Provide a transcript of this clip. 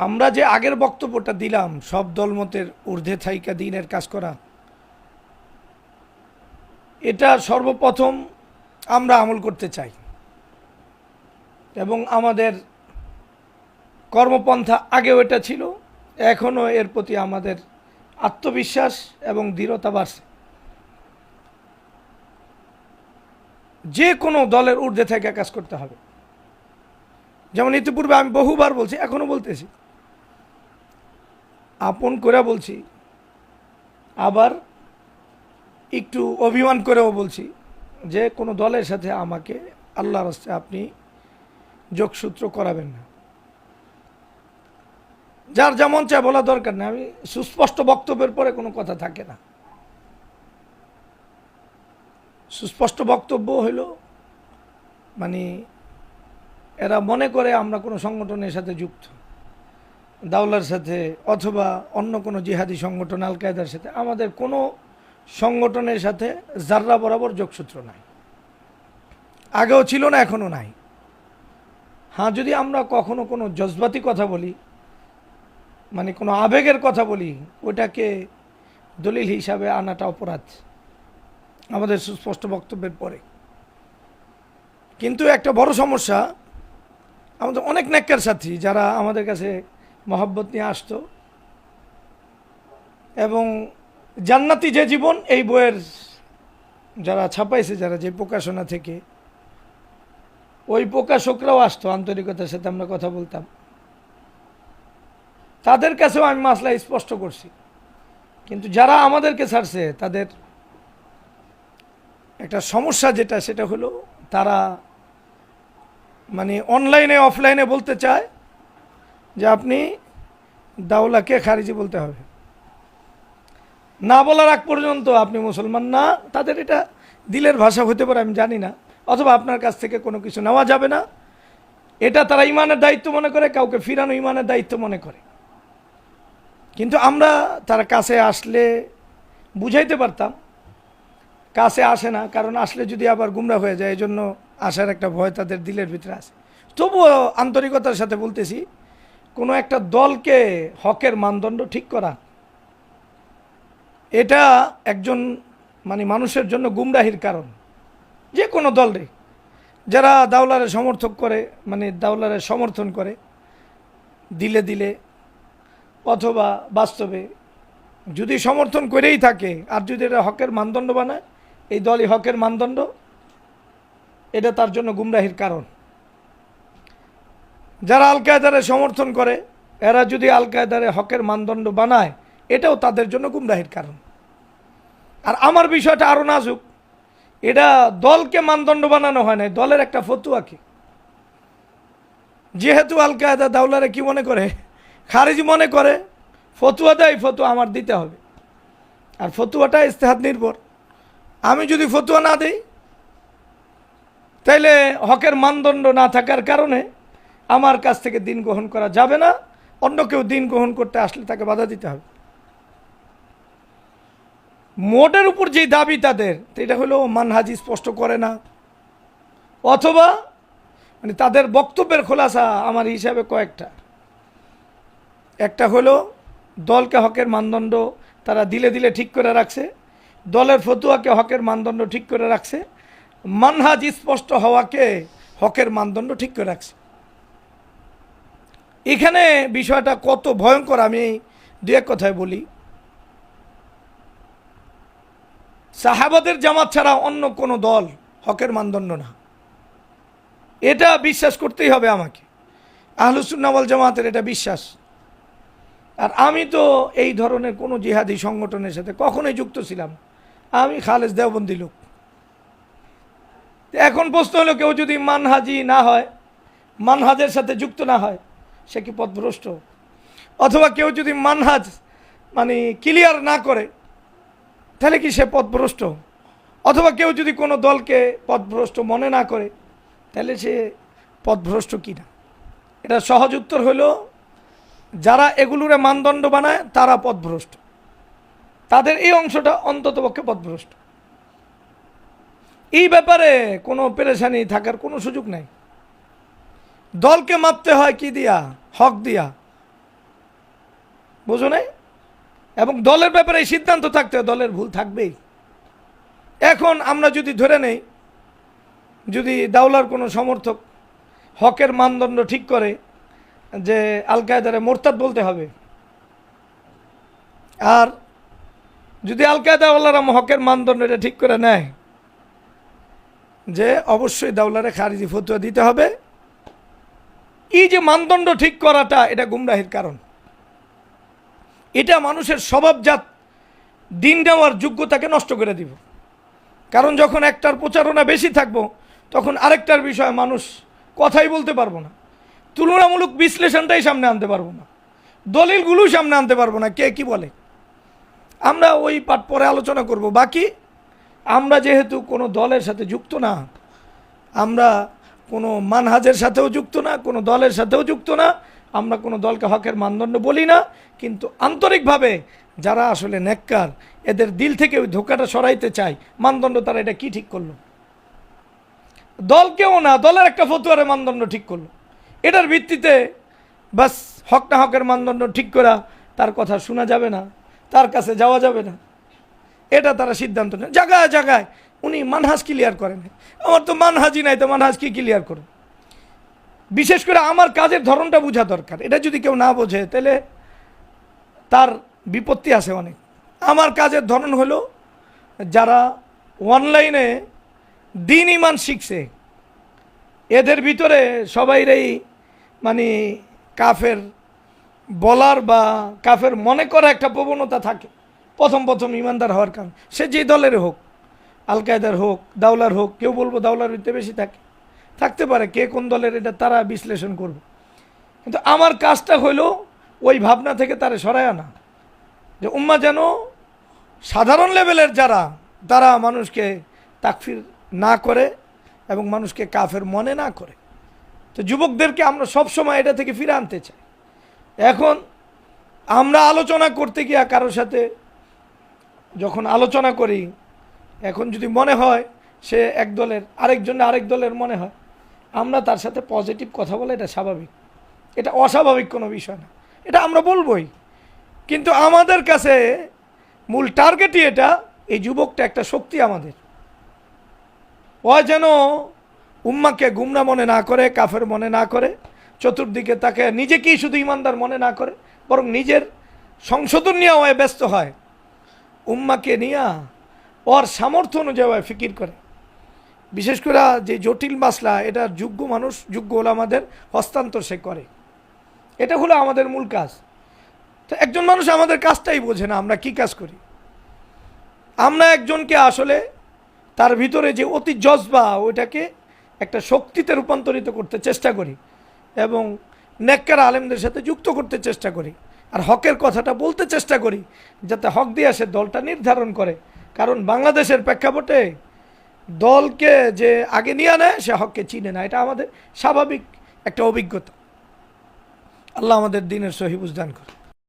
আমরা যে আগের বক্তব্যটা দিলাম সব দলমতের ঊর্ধ্বে থাইকা দ্বীনের কাজ করা, এটা সর্বপ্রথম আমরা আমল করতে চাই এবং আমাদের কর্মপন্থা আগেও এটা ছিল, এখনও এর প্রতি আমাদের আত্মবিশ্বাস এবং দৃঢ়তা বাড়ছে। যে কোনো দলের ঊর্ধ্বে থেকে কাজ করতে হবে। যেমন ইতিপূর্বে আমি বহুবার বলছি, এখনও বলতেছি, আপন করে বলছি, আবার একটু অভিমান করেও বলছি যে কোনো দলের সাথে আমাকে আল্লাহর রাস্তায় আপনি যোগসূত্র করাবেন না। যার যেমন চায় বলা দরকার নেই, আমি সুস্পষ্ট বক্তব্যের পরে কোনো কথা থাকে না। সুস্পষ্ট বক্তব্য হইল মানে এরা মনে করে আমরা কোনো সংগঠনের সাথে যুক্ত, দাওলার সাথে অথবা অন্য কোনো জিহাদি সংগঠন আল কায়দার সাথে। আমাদের কোনো সংগঠনের সাথে জাররা বরাবর যোগসূত্র নাই, আগেও ছিল না, এখনও নাই। হ্যাঁ, যদি আমরা কখনো কোনো জজবাতি কথা বলি, মানে কোনো আবেগের কথা বলি, ওটাকে দলিল হিসাবে আনাটা অপরাধ আমাদের সুস্পষ্ট বক্তব্যের পরে। কিন্তু একটা বড় সমস্যা, আমাদের অনেক নেককার সাথী যারা আমাদের কাছে মহব্বত নিয়ে আসতো এবং জান্নাতি যে জীবন এই বইয়ের যারা ছাপাইছে, যারা যে প্রকাশনা থেকে, ওই প্রকাশকরাও আসতো, আন্তরিকতার সাথে আমরা কথা বলতাম। তাদের কাছেও আমি মাসলা স্পষ্ট করছি। কিন্তু যারা আমাদেরকে ছাড়ছে তাদের একটা সমস্যা যেটা, সেটা হলো তারা মানে অনলাইনে অফলাইনে বলতে চায় যে আপনি দাওলাকে খারিজি বলতে হবে, না বলার আগ পর্যন্ত আপনি মুসলমান না। তাদের এটা দিলের ভাষা হতে পারে, আমি জানি না, অথবা আপনার কাছ থেকে কোনো কিছু নেওয়া যাবে না, এটা তারা ইমানের দায়িত্ব মনে করে, কাউকে ফিরানো ইমানের দায়িত্ব মনে করে। কিন্তু আমরা তারা কাছে আসলে বুঝাইতে পারতাম, কাছে আসে না, কারণ আসলে যদি আবার গুমরা হয়ে যায়, এই জন্য আসার একটা ভয় তাদের দিলের ভিতরে আছে। তবুও আন্তরিকতার সাথে বলতেছি, কোনো একটা দলকে হকের মানদণ্ড ঠিক করা, এটা একজন মানে মানুষের জন্য গুমরাহির কারণ। যে কোনো দলরে যারা দাওলারে সমর্থক করে, মানে দাওলারে সমর্থন করে দিলে দিলে অথবা বাস্তবে, যদি সমর্থন করেই থাকে আর যদি এটা হকের মানদণ্ড বানায়, এই দলই হকের মানদণ্ড, এটা তার জন্য গুমরাহির কারণ। যারা আল কায়দারে সমর্থন করে, এরা যদি আল কায়দারে হকের মানদণ্ড বানায়, এটাও তাদের জন্য গুমরাহির কারণ। আর আমার বিষয়টা আরও নাজুক, এটা দলকে মানদণ্ড বানানো হয় না, দলের একটা ফতুয়াকে। যেহেতু আল কায়দা দাওলারে কি মনে করে, খারিজি মনে করে, ফতুয়া দেয়, ফতুয়া আমার দিতে হবে, আর ফতুয়াটা ইস্তেহাদ নির্ভর। আমি যদি ফতুয়া না দিই, তাইলে হকের মানদণ্ড না থাকার কারণে আমার কাছ থেকে দিন গ্রহণ করা যাবে না, অন্য কেউ দিন গ্রহণ করতে আসলে তাকে বাধা দিতে হবে। মোটের উপর যেই দাবি তাদের, এটা হলো মানহাজি স্পষ্ট করে না, অথবা মানে তাদের বক্তব্যের খোলাসা আমার হিসাবে কয়েকটা। একটা হলো দলকে হকের মানদণ্ড তারা দিলে দিলে ঠিক করে রাখছে, দলের ফতুয়াকে হকের মানদণ্ড ঠিক করে রাখছে, মানহাজ স্পষ্ট হওয়াকে হকের মানদণ্ড ঠিক করে রাখছে। এখানে বিষয়টা কত ভয়ঙ্কর আমি দু এক কথায় বলি। সাহাবাদের জামাত ছাড়া অন্য কোনো দল হকের মানদণ্ড না, এটা বিশ্বাস করতেই হবে আমাকে। আহলুস সুন্নাহ ওয়াল জামাতের এটা বিশ্বাস। আর আমি তো এই ধরনের কোনো জিহাদি সংগঠনের সাথে কখনোই যুক্ত ছিলাম, আমি খালেজ দেওবন্দি লোক। এখন প্রশ্ন হলো, কেউ যদি মানহাজি না হয়, মানহাজের সাথে যুক্ত না হয়, সে কি পথভ্রষ্ট? অথবা কেউ যদি মানহাজ মানে ক্লিয়ার না করে, তাহলে কি সে পথভ্রষ্ট? অথবা কেউ যদি কোনো দলকে পথভ্রষ্ট মনে না করে, তাহলে সে পথভ্রষ্ট কিনা? এটা সহজ উত্তর হলো, যারা এগুলোরে মানদণ্ড বানায় তারা পথভ্রষ্ট, তাদের এই অংশটা অন্ততপক্ষে পথভ্রষ্ট। এই ব্যাপারে কোনো পেরেশানি থাকার কোনো সুযোগ নাই। দলকে মাপতে হয় কি দিয়া? হক দিয়া। বোঝো নাই? এবং দলের ব্যাপারে এই সিদ্ধান্ত থাকতে হয়, দলের ভুল থাকবেই। এখন আমরা যদি ধরে নেই, যদি দাওলার কোনো সমর্থক হকের মানদণ্ড ঠিক করে যে আল কায়দারে মোরতাদ বলতে হবে, আর যদি আল কায়দাওয়ালারা হকের মানদণ্ড এটা ঠিক করে নেয় যে অবশ্যই দাওলারে খারিজি ফতোয়া দিতে হবে, এই যে মানদণ্ড ঠিক করাটা এটা গুমরাহির কারণ। এটা মানুষের স্বভাবজাত দিন নেওয়ার যোগ্যতাকে নষ্ট করে দিব। কারণ যখন একটার প্রচারণা বেশি থাকবো, তখন আরেকটার বিষয়ে মানুষ কথাই বলতে পারবো না, তুলনামূলক বিশ্লেষণটাই সামনে আনতে পারবো না, দলিলগুলো সামনে আনতে পারবো না, কে কি বলে। আমরা ওই পাঠ পরে আলোচনা করব। বাকি আমরা যেহেতু কোনো দলের সাথে যুক্ত না, আমরা কোনো মানহাজের সাথেও যুক্ত না, কোনো দলের সাথেও যুক্ত না, আমরা কোনো দলকে হকের মানদণ্ড বলি না, কিন্তু আন্তরিকভাবে যারা আসলে নেককার, এদের দিল থেকে ওই ধোকাটা সরাইতে চাই, মানদণ্ড তারা এটা কি ঠিক করলো? দলকেও না, দলের একটা ফতোয়ারে মানদণ্ড ঠিক করলো, এটার ভিত্তিতে বাস হক না হকের মানদণ্ড ঠিক করা, তার কথা শোনা যাবে না, তার কাছে যাওয়া যাবে না, এটা তারা সিদ্ধান্ত নেয়। জায়গায় জায়গায় উনি মানহাজ ক্লিয়ার করেন, আমার তো মানহাজই নাই, তো মানহাজ কি ক্লিয়ার করুন? বিশেষ করে আমার কাজের ধরনটা বোঝা দরকার। এটা যদি কেউ না বোঝে তাহলে তার বিপত্তি আছে অনেক। আমার কাজের ধরন হলো, যারা অনলাইনে দিন ইমান শিখছে, এদের ভিতরে সবাইরই মানে কাফের বলার বা কাফের মনে করা একটা প্রবণতা থাকে প্রথম প্রথম ইমানদার হওয়ার কারণ। সে যে দলের হোক, আল কায়দার হোক, দাওলার হোক, কেউ বলবো দাওলার ভিতরে বেশি থাকতে পারে, কে কোন দলের এটা তারা বিশ্লেষণ করবে। কিন্তু আমার কাজটা হইল ওই ভাবনা থেকে তারা সরায় আনা, যে উম্মাহ যেন সাধারণ লেভেলের যারা, তারা মানুষকে তাকফির না করে এবং মানুষকে কাফের মনে না করে। তো যুবকদেরকে আমরা সবসময় এটা থেকে ফিরে আনতে চাই। এখন আমরা আলোচনা করতে গিয়া কারোর সাথে যখন আলোচনা করি, এখন যদি মনে হয় সে এক দলের, আরেকজনে আরেক দলের মনে হয়, আমরা তার সাথে পজিটিভ কথা বলে, এটা স্বাভাবিক, এটা অস্বাভাবিক কোনো বিষয় না, এটা আমরা বলবই। কিন্তু আমাদের কাছে মূল টার্গেটই এটা, এই যুবকটা একটা শক্তি আমাদের, ও যেন উম্মাকে গুমরা মনে না করে, কাফের মনে না করে, চতুর্দিকে তাকে নিজেকেই শুধু ইমানদার মনে না করে, বরং নিজের সংশোধন নিয়ে ওয় ব্যস্ত হয়, উম্মাকে নিয়ে ওর সামর্থ্য অনুযায়ী ফিকির করে। বিশেষ করে যে জটিল মাসলা, এটা যোগ্য মানুষ, যোগ্য ওলামাদের হস্তান্তর সে করে, এটা হলো আমাদের মূল কাজ। তো একজন মানুষ আমাদের কাজটাই বোঝে না, আমরা কি কাজ করি। আমরা একজনকে আসলে তার ভিতরে যে অতি জজবা, ওইটাকে একটা শক্তিতে রূপান্তরিত করতে চেষ্টা করি এবং নেককার আলেমদের সাথে যুক্ত করতে চেষ্টা করি, আর হকের কথাটা বলতে চেষ্টা করি, যাতে হক দিয়ে সে দলটা নির্ধারণ করে। কারণ বাংলাদেশের প্রেক্ষাপটে দলকে যে আগে নিয়ে নেয়, সে হককে চিনে না, এটা আমাদের স্বাভাবিক একটা অভিজ্ঞতা। আল্লাহ আমাদের দিনের সহি বুঝদান করে।